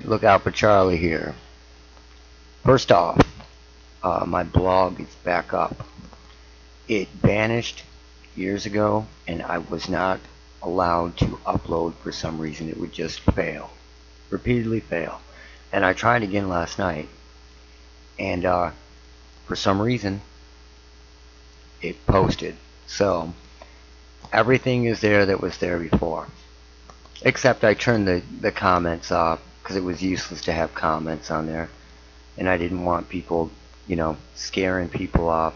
Look out for Charlie here. First off, my blog is back up. It vanished years ago, and I was not allowed to upload for some reason. It would just fail, repeatedly fail. And I tried again last night, and for some reason it posted. So everything is there that was there before, except I turned the comments off because it was useless to have comments on there, and I didn't want people, scaring people off.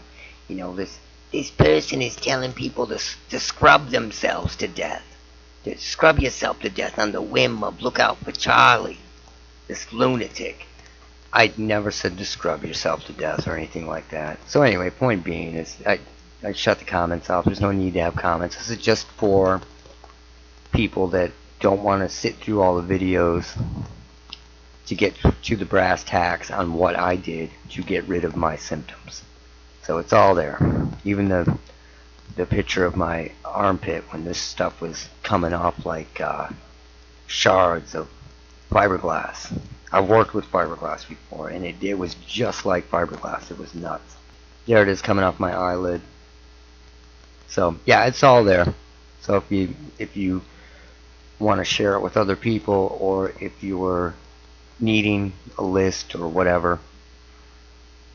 This person is telling people to scrub themselves to death. To scrub yourself to death on the whim of look out for Charlie, this lunatic. I never said to scrub yourself to death or anything like that. So anyway, point being is I shut the comments off. There's no need to have comments. This is just for people that don't want to sit through all the videos to get to the brass tacks on what I did to get rid of my symptoms. So it's all there. Even the picture of my armpit when this stuff was coming off like shards of fiberglass. I've worked with fiberglass before, and it was just like fiberglass. It was nuts. There it is coming off my eyelid. So yeah, it's all there. So if you want to share it with other people, or if you were needing a list or whatever,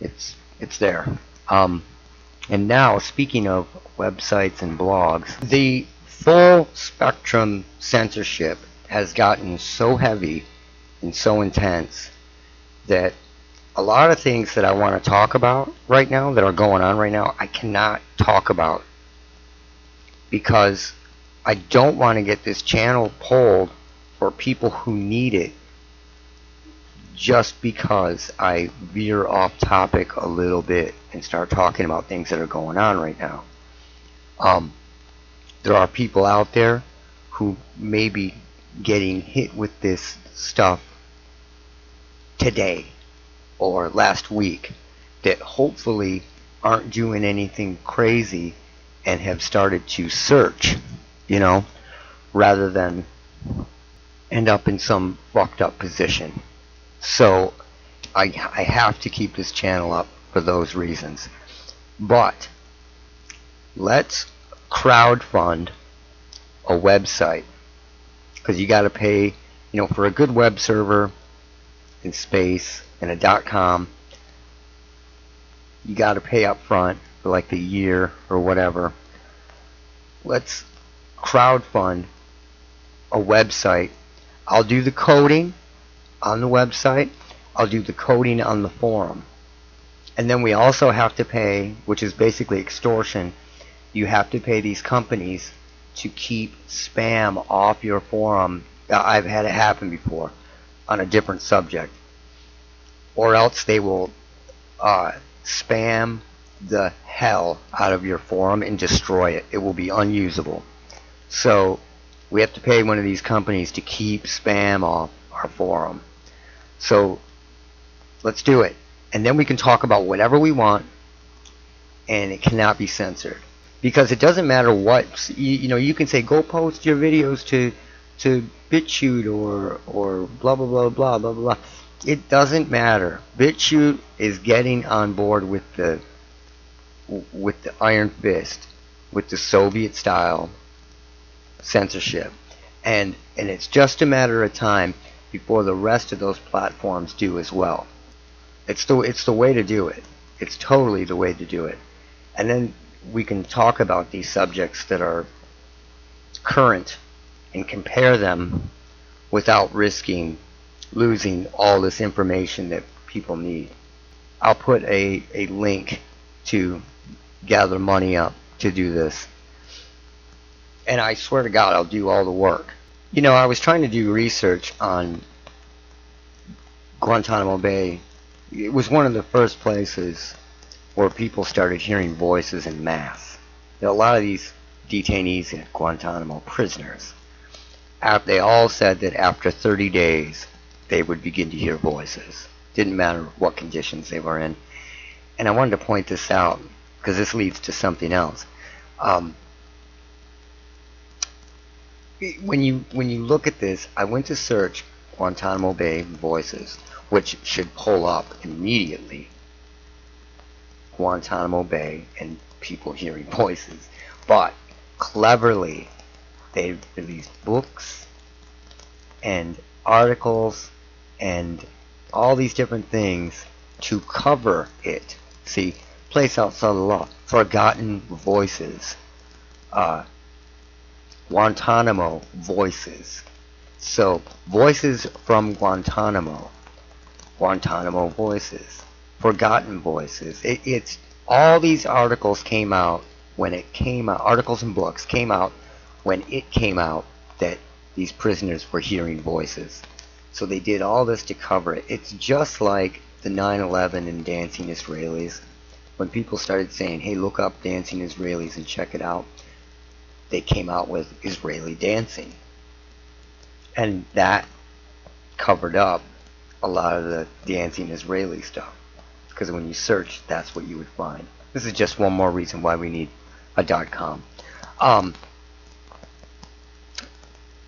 it's there. And now, speaking of websites and blogs, the full spectrum censorship has gotten so heavy and so intense that a lot of things that I want to talk about right now, that are going on right now, I cannot talk about because I don't want to get this channel pulled for people who need it just because I veer off topic a little bit and start talking about things that are going on right now. There are people out there who may be getting hit with this stuff today or last week that hopefully aren't doing anything crazy and have started to search, rather than end up in some fucked up position. So I have to keep this channel up for those reasons. But let's crowdfund a website, because you got to pay, for a good web server and space and a .com. You got to pay up front for like the year or whatever. Let's crowdfund a website. I'll do the coding on the website. I'll do the coding on the forum. And then we also have to pay, which is basically extortion, you have to pay these companies to keep spam off your forum. I've had it happen before on a different subject. Or else they will spam the hell out of your forum and destroy it. It will be unusable. So we have to pay one of these companies to keep spam off our forum. So let's do it. And then we can talk about whatever we want, and it cannot be censored. Because it doesn't matter what, you can say go post your videos to BitChute or blah blah blah blah blah blah. It doesn't matter. BitChute is getting on board with the iron fist, with the Soviet style censorship, and it's just a matter of time before the rest of those platforms do as well. It's the way to do it. It's totally the way to do it. And then we can talk about these subjects that are current and compare them without risking losing all this information that people need. I'll put a link to gather money up to do this. And I swear to God, I'll do all the work. I was trying to do research on Guantanamo Bay. It was one of the first places where people started hearing voices en masse. A lot of these detainees at Guantanamo, prisoners, they all said that after 30 days they would begin to hear voices. Didn't matter what conditions they were in. And I wanted to point this out because this leads to something else. When you look at this, I went to search Guantanamo Bay voices, which should pull up immediately. Guantanamo Bay and people hearing voices. But cleverly, they released books and articles and all these different things to cover it. See, place outside the law, forgotten voices, Guantanamo voices. So, voices from Guantanamo, Guantanamo voices, forgotten voices. It's all these articles came out when it came out. Articles and books came out when it came out that these prisoners were hearing voices. So they did all this to cover it. It's just like the 9/11 and Dancing Israelis. When people started saying, hey, look up Dancing Israelis and check it out, they came out with Israeli dancing. And that covered up a lot of the Dancing Israeli stuff. Because when you search, that's what you would find. This is just one more reason why we need a .com.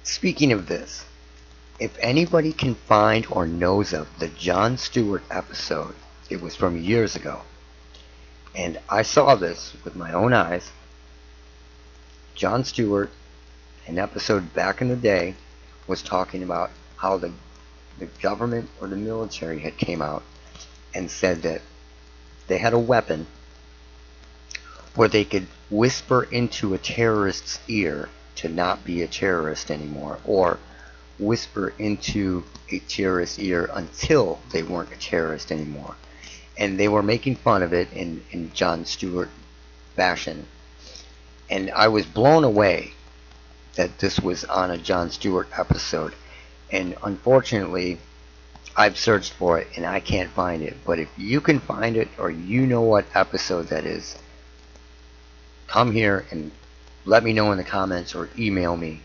Speaking of this, if anybody can find or knows of the Jon Stewart episode, it was from years ago, and I saw this with my own eyes. Jon Stewart, an episode back in the day, was talking about how the government or the military had came out and said that they had a weapon where they could whisper into a terrorist's ear to not be a terrorist anymore, or whisper into a terrorist's ear until they weren't a terrorist anymore. And they were making fun of it in Jon Stewart fashion. And I was blown away that this was on a Jon Stewart episode. And unfortunately, I've searched for it and I can't find it. But if you can find it, or you know what episode that is, come here and let me know in the comments or email me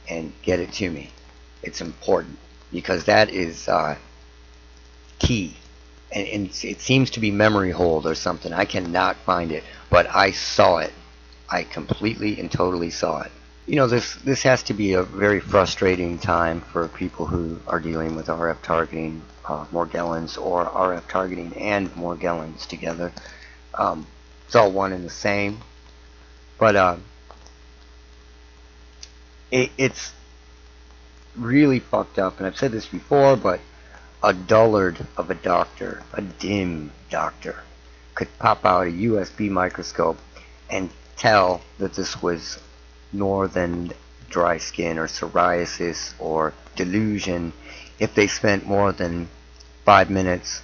and get it to me. It's important because that is key. And it seems to be memory hold or something. I cannot find it, but I saw it. I completely and totally saw it. You know, this has to be a very frustrating time for people who are dealing with RF targeting, Morgellons, or RF targeting and Morgellons together. It's all one and the same. But it's really fucked up, and I've said this before, but a dullard of a doctor, a dim doctor, could pop out a USB microscope and tell that this was northern dry skin or psoriasis or delusion if they spent more than 5 minutes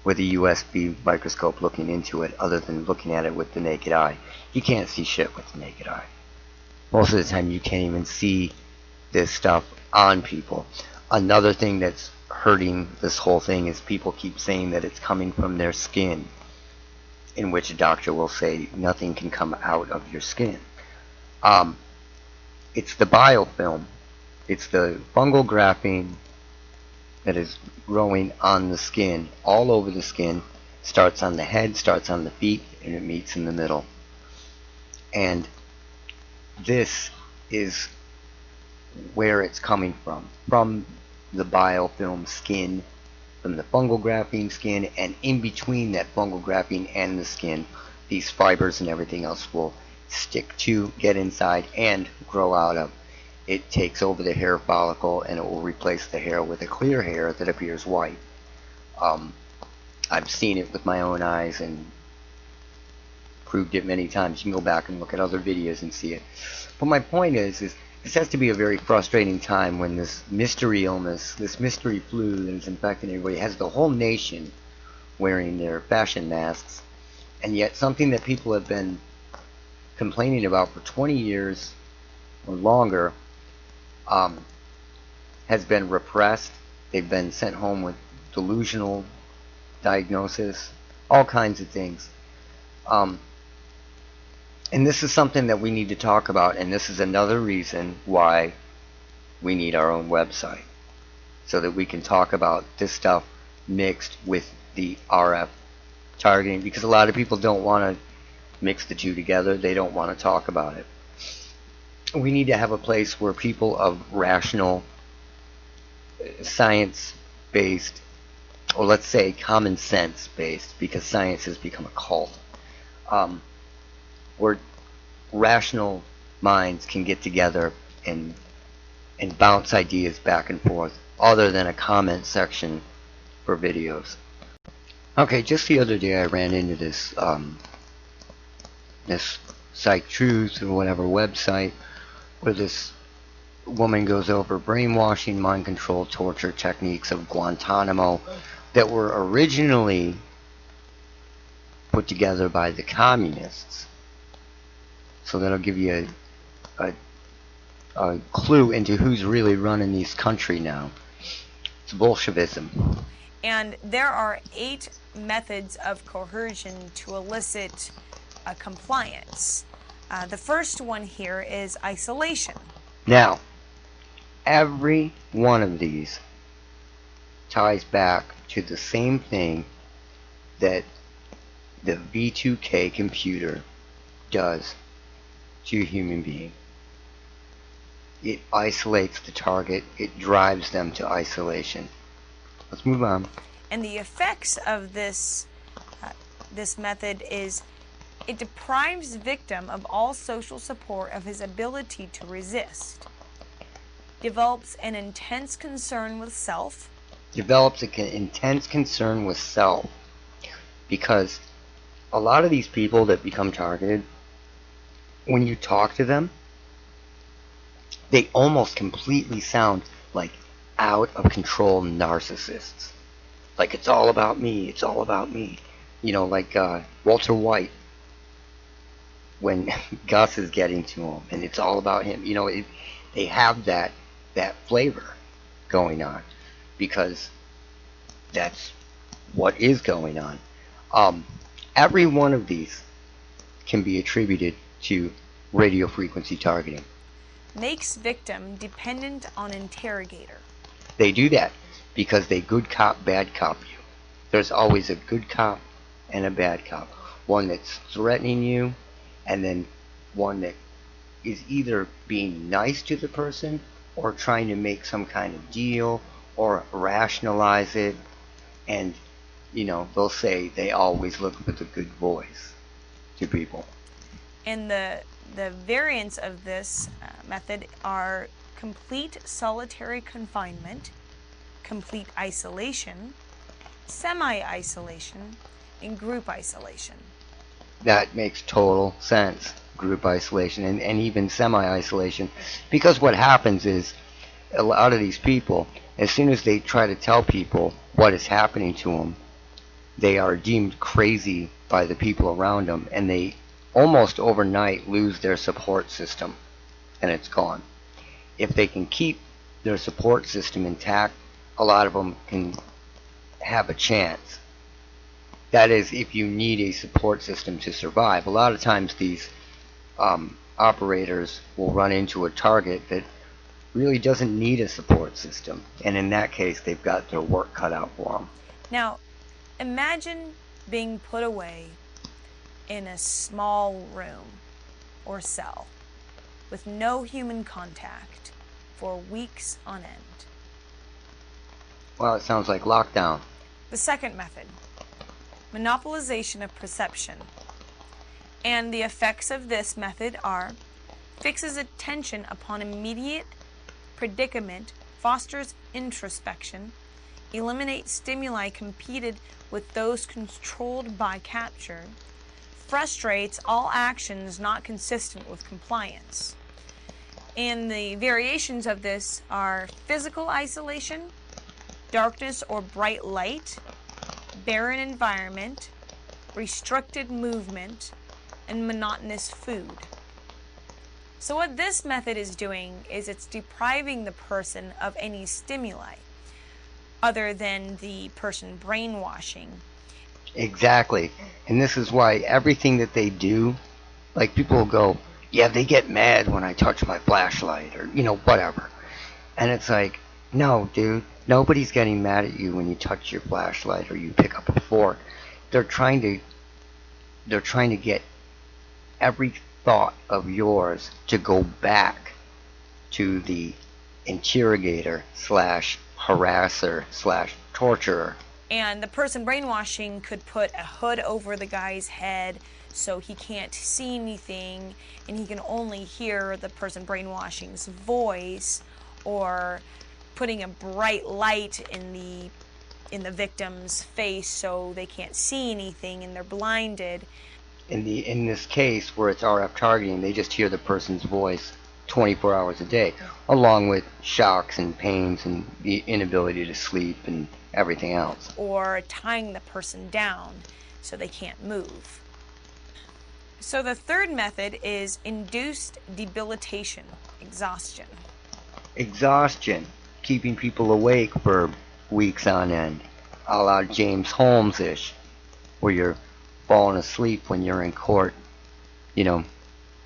with a USB microscope looking into it, other than looking at it with the naked eye. You can't see shit with the naked eye. Most of the time you can't even see this stuff on people. Another thing that's hurting this whole thing is people keep saying that it's coming from their skin, in which a doctor will say nothing can come out of your skin. It's the biofilm. It's the fungal graphene that is growing on the skin, all over the skin. Starts on the head, starts on the feet, and it meets in the middle. And this is where it's coming from the biofilm skin, from the fungal graphene skin, and in between that fungal graphene and the skin, these fibers and everything else will stick to, get inside, and grow out of. It takes over the hair follicle, and it will replace the hair with a clear hair that appears white. I've seen it with my own eyes and proved it many times. You can go back and look at other videos and see it. But my point is this has to be a very frustrating time when this mystery illness, this mystery flu that is infecting everybody, has the whole nation wearing their fashion masks, and yet something that people have been complaining about for 20 years or longer has been repressed. They've been sent home with delusional diagnosis, all kinds of things. And this is something that we need to talk about, and this is another reason why we need our own website, so that we can talk about this stuff mixed with the RF targeting, because a lot of people don't want to mix the two together. They don't want to talk about it. We need to have a place where people of rational science-based, or let's say common sense-based, because science has become a cult, where rational minds can get together and bounce ideas back and forth, other than a comment section for videos. Okay, just the other day I ran into this this Psych Truth or whatever website where this woman goes over brainwashing, mind control, torture techniques of Guantanamo that were originally put together by the communists. So that'll give you a clue into who's really running this country now. It's Bolshevism. And there are 8 methods of coercion to elicit compliance. The first one here is isolation. Now, every one of these ties back to the same thing that the V2K computer does to a human being. It isolates the target. It drives them to isolation. Let's move on. And the effects of this method is it deprives the victim of all social support of his ability to resist. Develops an intense concern with self. Develops an intense concern with self. Because a lot of these people that become targeted, when you talk to them, they almost completely sound like out of control narcissists. Like, it's all about me, it's all about me. You know, like Walter White, when Gus is getting to him, and it's all about him. You know, they have that flavor going on, because that's what is going on. Every one of these can be attributed to radio frequency targeting. Makes victim dependent on interrogator. They do that because they good cop, bad cop you. There's always a good cop and a bad cop. One that's threatening you, and then one that is either being nice to the person or trying to make some kind of deal or rationalize it. And, you know, they'll say they always look with a good voice to people. And the variants of this method are complete solitary confinement, complete isolation, semi-isolation, and group isolation. That makes total sense, group isolation and even semi-isolation, because what happens is a lot of these people, as soon as they try to tell people what is happening to them, they are deemed crazy by the people around them, and they almost overnight lose their support system, and it's gone. If they can keep their support system intact, a lot of them can have a chance. That is, if you need a support system to survive. A lot of times these operators will run into a target that really doesn't need a support system, and in that case they've got their work cut out for them. Now, imagine being put away in a small room or cell with no human contact for weeks on end. Well, it sounds like lockdown. The second method, monopolization of perception. And the effects of this method are: fixes attention upon immediate predicament, fosters introspection, eliminates stimuli competed with those controlled by capture, frustrates all actions not consistent with compliance. And the variations of this are physical isolation, darkness or bright light, barren environment, restricted movement, and monotonous food. So what this method is doing is it's depriving the person of any stimuli other than the person brainwashing. Exactly. And this is why everything that they do, like, people will go, yeah, they get mad when I touch my flashlight, or, you know, whatever. And it's like, no, dude, nobody's getting mad at you when you touch your flashlight or you pick up a fork. They're trying to get every thought of yours to go back to the interrogator slash harasser slash torturer. And the person brainwashing could put a hood over the guy's head so he can't see anything and he can only hear the person brainwashing's voice, or putting a bright light in the victim's face so they can't see anything and they're blinded. In this case where it's RF targeting, they just hear the person's voice 24 hours a day, along with shocks and pains and the inability to sleep and everything else. Or tying the person down so they can't move. So the third method is induced debilitation, exhaustion. Exhaustion, keeping people awake for weeks on end, a la James Holmes-ish, where you're falling asleep when you're in court, you know,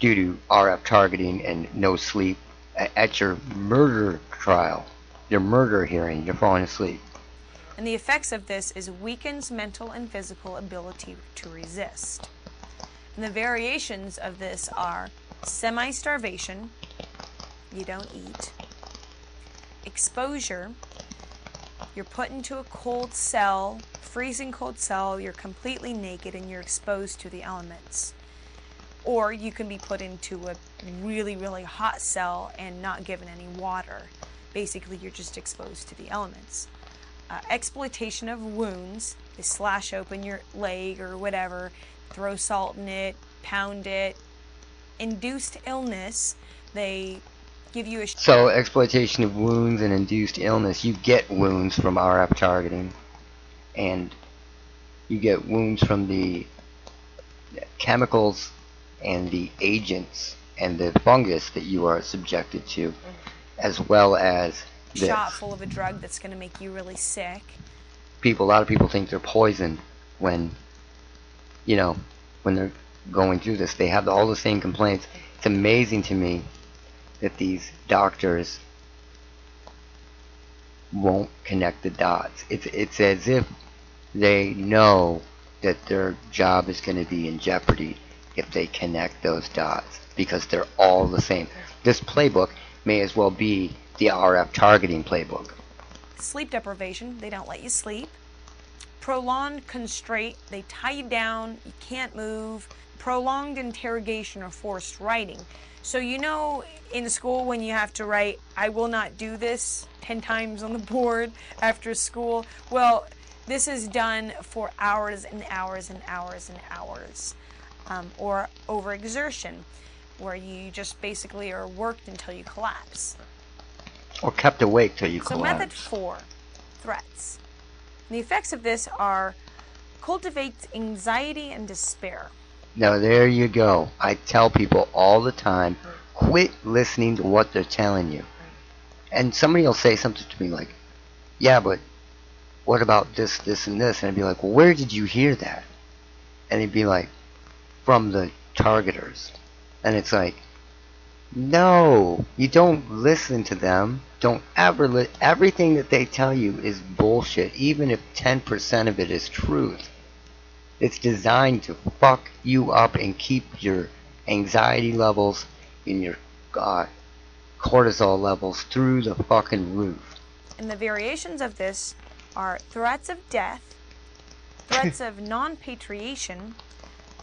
due to RF targeting and no sleep at your murder trial, your murder hearing, you're falling asleep. And the effects of this is weakens mental and physical ability to resist. And the variations of this are semi-starvation, you don't eat; exposure, you're put into a cold cell, freezing cold cell, you're completely naked and you're exposed to the elements. Or you can be put into a really, really hot cell and not given any water. Basically, you're just exposed to the elements. Exploitation of wounds, they slash open your leg or whatever, throw salt in it, pound it. Induced illness, they give you a... So exploitation of wounds and induced illness, you get wounds from RF targeting, and you get wounds from the chemicals and the agents and the fungus that you are subjected to, as well as this. Shot full of a drug that's going to make you really sick. A lot of people think they're poisoned when, you know, when they're going through this. They have all the same complaints. It's amazing to me that these doctors won't connect the dots. It's as if they know that their job is going to be in jeopardy if they connect those dots, because they're all the same. This playbook may as well be the RF targeting playbook. Sleep deprivation, they don't let you sleep. Prolonged constraint, they tie you down, you can't move. Prolonged interrogation or forced writing. So you know in school when you have to write, "I will not do this," 10 times on the board after school? Well, this is done for hours and hours and hours and hours. Or overexertion, where you just basically are worked until you collapse. Or kept awake till you collapse. So method 4, threats. The effects of this are cultivates anxiety and despair. Now there you go. I tell people all the time, quit listening to what they're telling you. And somebody will say something to me like, "Yeah, but what about this, this, and this?" And I'd be like, "Well, where did you hear that?" And he'd be like, "From the targeters." And it's like, no, you don't listen to them. Don't ever everything that they tell you is bullshit, even if 10% of it is truth. It's designed to fuck you up and keep your anxiety levels and your cortisol levels through the fucking roof. And the variations of this are threats of death, threats of non-patriation,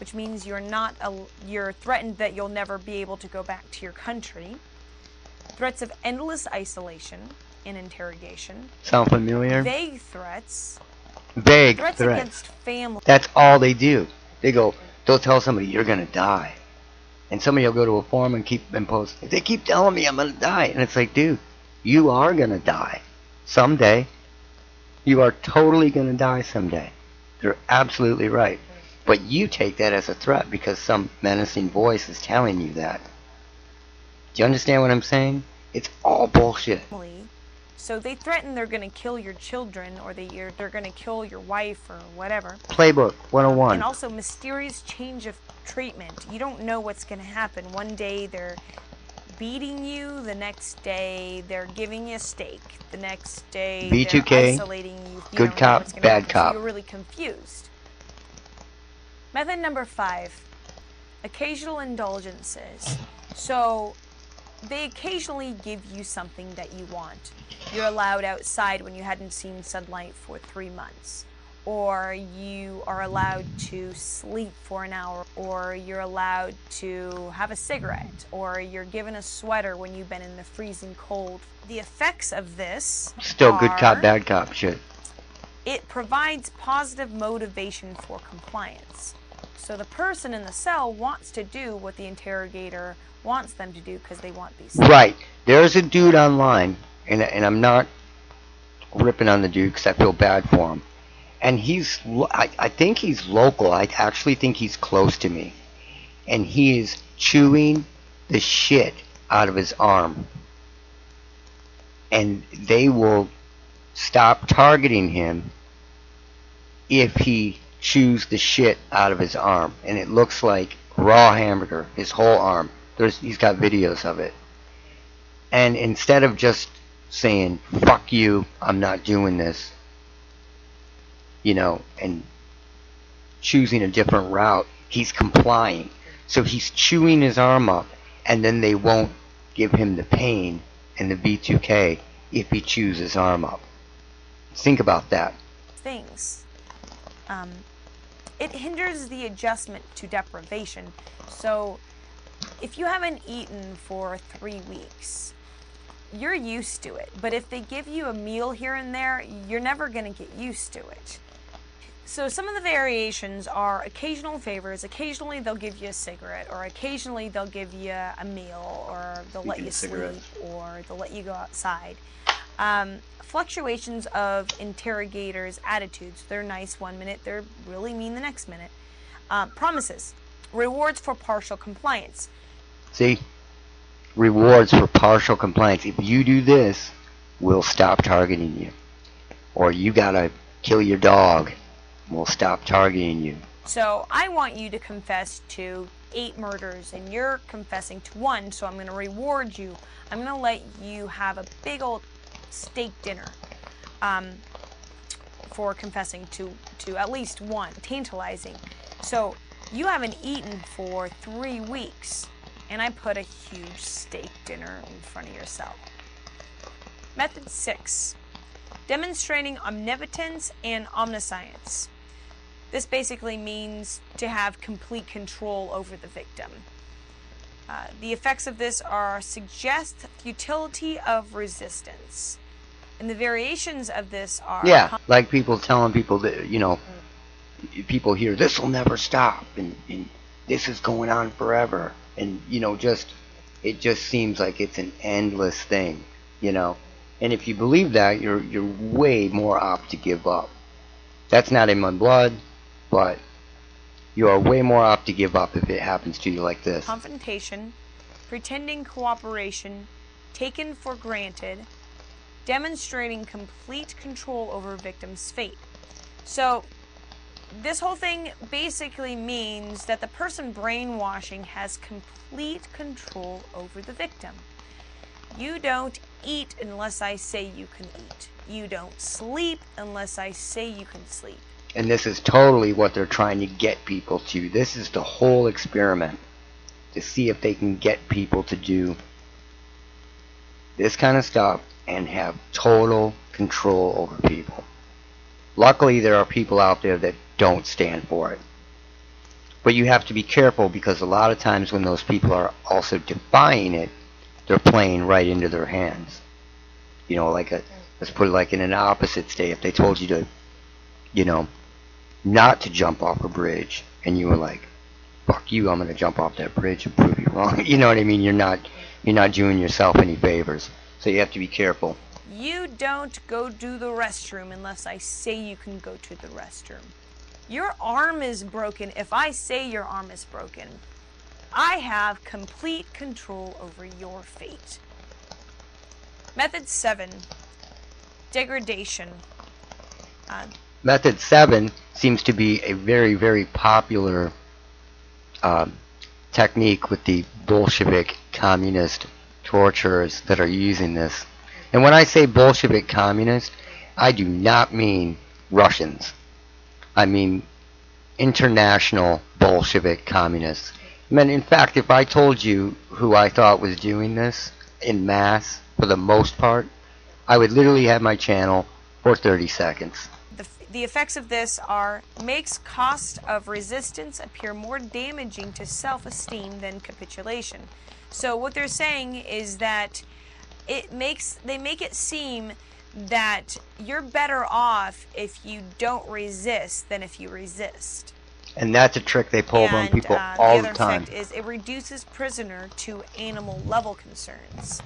which means you're threatened that you'll never be able to go back to your country. Threats of endless isolation in interrogation. Sound familiar? Vague threats. Vague threats against family. That's all they do. They'll tell somebody, "You're gonna die," and somebody will go to a forum and post, "They keep telling me I'm gonna die," and it's like, dude, you are gonna die someday. You are totally gonna die someday. They're absolutely right. But you take that as a threat because some menacing voice is telling you that. Do you understand what I'm saying? It's all bullshit. So they threaten they're going to kill your children, or they're going to kill your wife or whatever. Playbook 101. And also mysterious change of treatment. You don't know what's going to happen. One day they're beating you, the next day they're giving you a steak, the next day V2K, they're isolating you. good cop, bad cop. So you're really confused. Method number 5, occasional indulgences. So they occasionally give you something that you want. You're allowed outside when you hadn't seen sunlight for 3 months. Or you are allowed to sleep for an hour, or you're allowed to have a cigarette, or you're given a sweater when you've been in the freezing cold. The effects of this Still good cop, bad cop shit. It provides positive motivation for compliance. So the person in the cell wants to do what the interrogator wants them to do because they want these things. Right. There's a dude online, and I'm not ripping on the dude because I feel bad for him. And I think he's local. I actually think he's close to me. And he is chewing the shit out of his arm. And they will stop targeting him if he chews the shit out of his arm. And it looks like raw hamburger, his whole arm. He's got videos of it. And instead of just saying, fuck you, I'm not doing this, you know, and choosing a different route, he's complying. So he's chewing his arm up, and then they won't give him the pain and the V2K if he chews his arm up. Think about that. Things. It hinders the adjustment to deprivation. So if you haven't eaten for 3 weeks, you're used to it. But if they give you a meal here and there, you're never going to get used to it. So some of the variations are occasional favors. Occasionally they'll give you a cigarette, or occasionally they'll give you a meal, or they'll let you sleep, or they'll let you go outside. Fluctuations of interrogators' attitudes. They're nice 1 minute, they're really mean the next minute. Promises. Rewards for partial compliance. See? Rewards for partial compliance. If you do this, we'll stop targeting you. Or you gotta kill your dog. We'll stop targeting you. So I want you to confess to 8 murders, and you're confessing to 1, so I'm going to reward you. I'm going to let you have a big old steak dinner for confessing to at least 1. Tantalizing. So you haven't eaten for 3 weeks, and I put a huge steak dinner in front of your cell. Method 6. Demonstrating omnipotence and omniscience. This basically means to have complete control over the victim. The effects of this are suggest futility of resistance. And the variations of this are... Yeah, like people telling people that, you know, people hear, this will never stop, and this is going on forever. And, you know, it just seems like it's an endless thing, you know. And if you believe that, you're way more apt to give up. That's not in my blood, but you are way more apt to give up if it happens to you like this. Confrontation, pretending cooperation, taken for granted, demonstrating complete control over victim's fate. So this whole thing basically means that the person brainwashing has complete control over the victim. You don't eat unless I say you can eat. You don't sleep unless I say you can sleep. And this is totally what they're trying to get people to. This is the whole experiment, to see if they can get people to do this kind of stuff and have total control over people. Luckily, there are people out there that don't stand for it. But you have to be careful, because a lot of times when those people are also defying it, they're playing right into their hands. You know, like let's put it like in an opposite state. If they told you to, you know, not to jump off a bridge, and you were like, fuck you, I'm going to jump off that bridge and prove you wrong. You know what I mean? You're not doing yourself any favors. So you have to be careful. You don't go to the restroom unless I say you can go to the restroom. Your arm is broken if I say your arm is broken. I have complete control over your fate. Method 7. Degradation. Method 7 seems to be a very, very popular technique with the Bolshevik communist torturers that are using this. And when I say Bolshevik communist, I do not mean Russians. I mean international Bolshevik communists. Man, in fact, if I told you who I thought was doing this in mass, for the most part, I would literally have my channel for 30 seconds. The effects of this are makes cost of resistance appear more damaging to self-esteem than capitulation. So what they're saying is that they make it seem that you're better off if you don't resist than if you resist. And that's a trick they pull on people all the time. The other effect is it reduces prisoner to animal level concerns.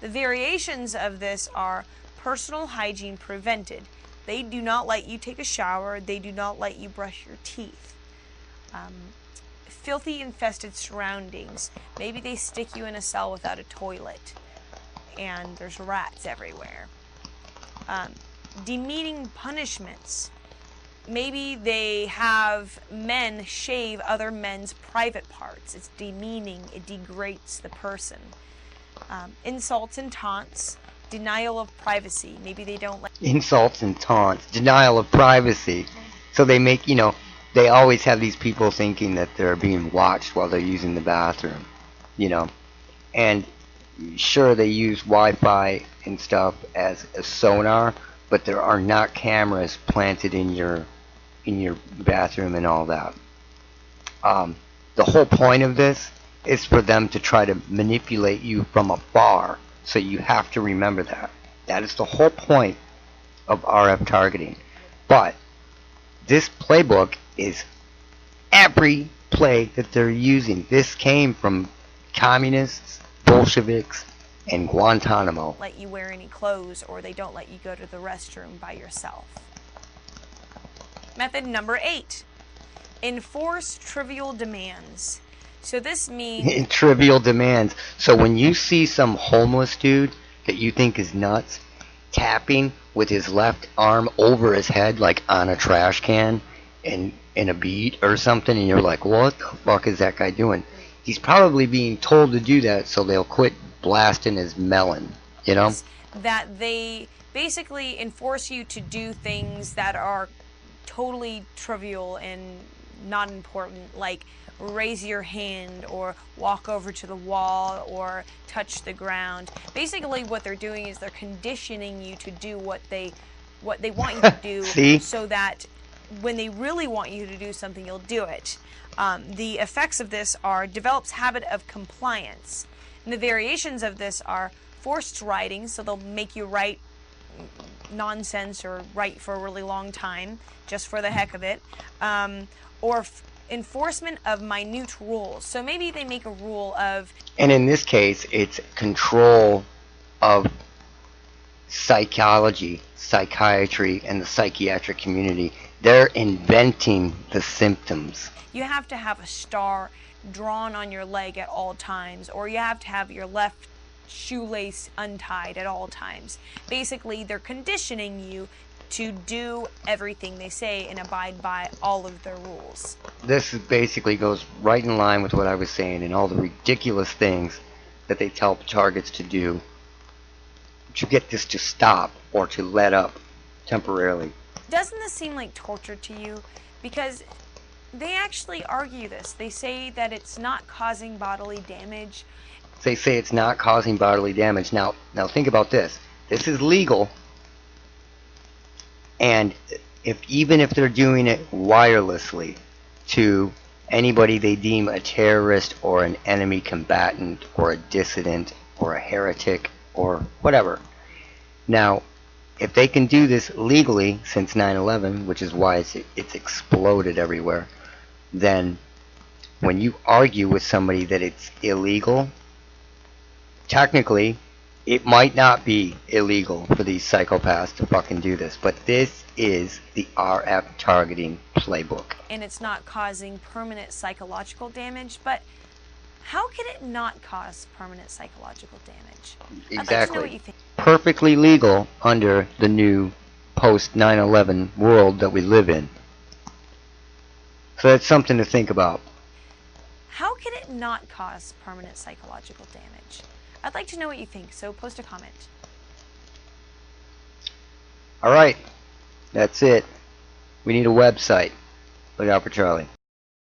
The variations of this are personal hygiene prevented. They do not let you take a shower. They do not let you brush your teeth. Filthy, infested surroundings. Maybe they stick you in a cell without a toilet, and there's rats everywhere. Demeaning punishments. Maybe they have men shave other men's private parts. It's demeaning. It degrades the person. Insults and taunts. Denial of privacy. Maybe they don't like insults and taunts, denial of privacy. So they make, they always have these people thinking that they're being watched while they're using the bathroom, And sure, they use Wi-Fi and stuff as a sonar, but there are not cameras planted in your bathroom and all that. The whole point of this is for them to try to manipulate you from afar. So you have to remember that. That is the whole point of RF targeting. But this playbook is every play that they're using. This came from communists, Bolsheviks, and Guantanamo. Let you wear any clothes, or they don't let you go to the restroom by yourself. Method number 8. Enforce trivial demands. So this means trivial demands. So when you see some homeless dude that you think is nuts tapping with his left arm over his head like on a trash can in a beat or something, and you're like, what the fuck is that guy doing? He's probably being told to do that so they'll quit blasting his melon, That they basically enforce you to do things that are totally trivial and not important, like raise your hand or walk over to the wall or touch the ground. Basically what they're doing is they're conditioning you to do what they want you to do. See? So that when they really want you to do something, you'll do it. The effects of this are develops habit of compliance. And the variations of this are forced writing, so they'll make you write nonsense or write for a really long time just for the heck of it, or enforcement of minute rules. So maybe they make a rule of, and in this case it's control of psychology, psychiatry, and the psychiatric community. They're inventing the symptoms. You have to have a star drawn on your leg at all times, or you have to have your left shoelace untied at all times. Basically, they're conditioning you to do everything they say and abide by all of their rules. This basically goes right in line with what I was saying and all the ridiculous things that they tell targets to do to get this to stop or to let up temporarily. Doesn't this seem like torture to you? Because they actually argue this. They say that it's not causing bodily damage. They say it's not causing bodily damage. Now think about this. This is legal. And even if they're doing it wirelessly to anybody they deem a terrorist or an enemy combatant or a dissident or a heretic or whatever. Now, if they can do this legally since 9/11, which is why it's exploded everywhere, then when you argue with somebody that it's illegal, technically it might not be illegal for these psychopaths to fucking do this, but this is the RF targeting playbook. And it's not causing permanent psychological damage, but how can it not cause permanent psychological damage? Exactly. I'd like to know what you think. Perfectly legal under the new post 9/11 world that we live in. So that's something to think about. How can it not cause permanent psychological damage? I'd like to know what you think, so post a comment. Alright, that's it. We need a website. Look out for Charlie.